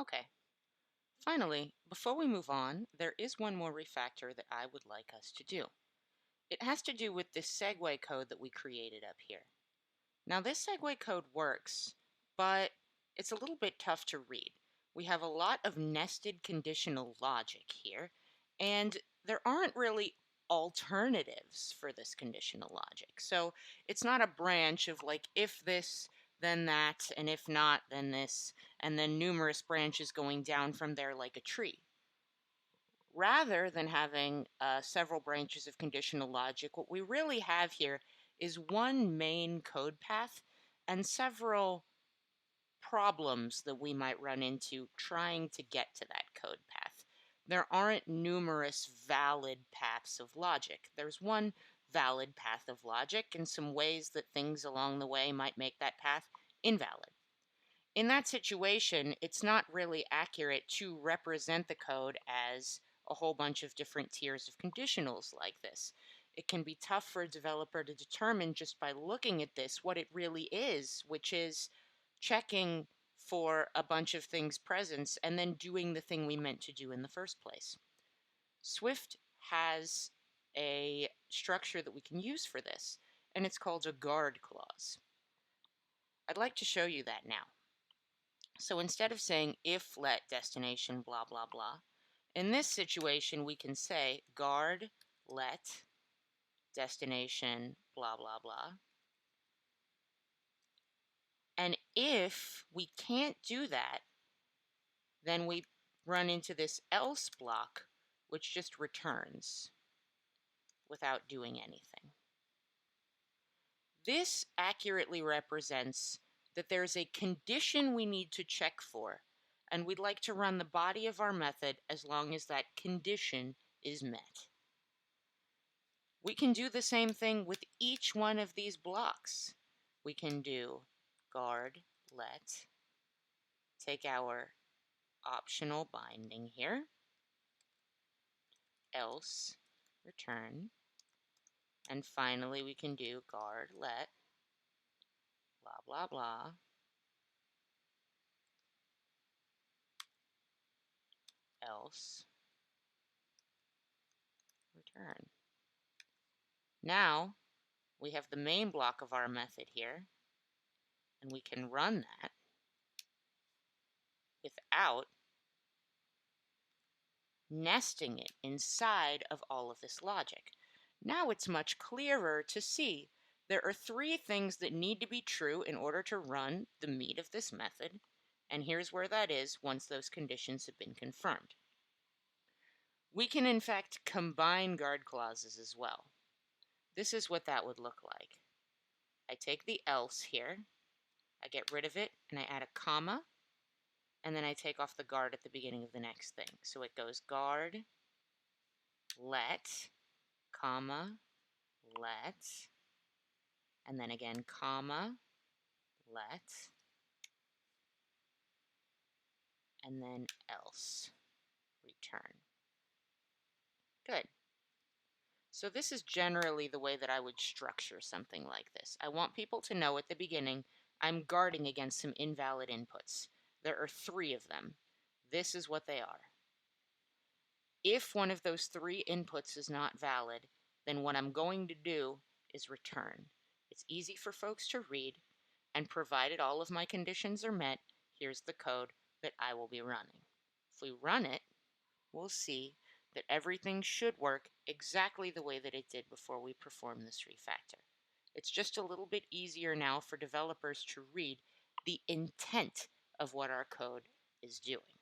Okay. Finally, before we move on, there is one more refactor that I would like us to do. It has to do with this segue code that we created up here. Now, this segue code works, but it's a little bit tough to read. We have a lot of nested conditional logic here, and there aren't really alternatives for this conditional logic. So it's not a branch of like, if this, then that, and if not, then this, and then numerous branches going down from there like a tree. Rather than having several branches of conditional logic, what we really have here is one main code path and several problems that we might run into trying to get to that code path. There aren't numerous valid paths of logic. There's one valid path of logic and some ways that things along the way might make that path invalid. In that situation, it's not really accurate to represent the code as a whole bunch of different tiers of conditionals like this. It can be tough for a developer to determine just by looking at this what it really is, which is checking for a bunch of things presence and then doing the thing we meant to do in the first place. Swift has a structure that we can use for this, and it's called a guard clause. I'd like to show you that now. So instead of saying if let destination blah blah blah, in this situation we can say guard let destination blah blah blah. And if we can't do that, then we run into this else block, which just returns without doing anything. This accurately represents that there's a condition we need to check for, and we'd like to run the body of our method as long as that condition is met. We can do the same thing with each one of these blocks. We can do guard, let, take our optional binding here, else, return, and finally we can do guard, let, blah, blah, blah, else, return. Now we have the main block of our method here, and we can run that without nesting it inside of all of this logic. Now it's much clearer to see there are three things that need to be true in order to run the meat of this method, and here's where that is once those conditions have been confirmed. We can in fact combine guard clauses as well. This is what that would look like. I take the else here, I get rid of it, and I add a comma, and then I take off the guard at the beginning of the next thing. So it goes guard, let, comma, let, and then again, comma, let, and then else, return. Good. So this is generally the way that I would structure something like this. I want people to know at the beginning I'm guarding against some invalid inputs. There are three of them. This is what they are. If one of those three inputs is not valid, then what I'm going to do is return. It's easy for folks to read, and provided all of my conditions are met, here's the code that I will be running. If we run it, we'll see that everything should work exactly the way that it did before we performed this refactor. It's just a little bit easier now for developers to read the intent of what our code is doing.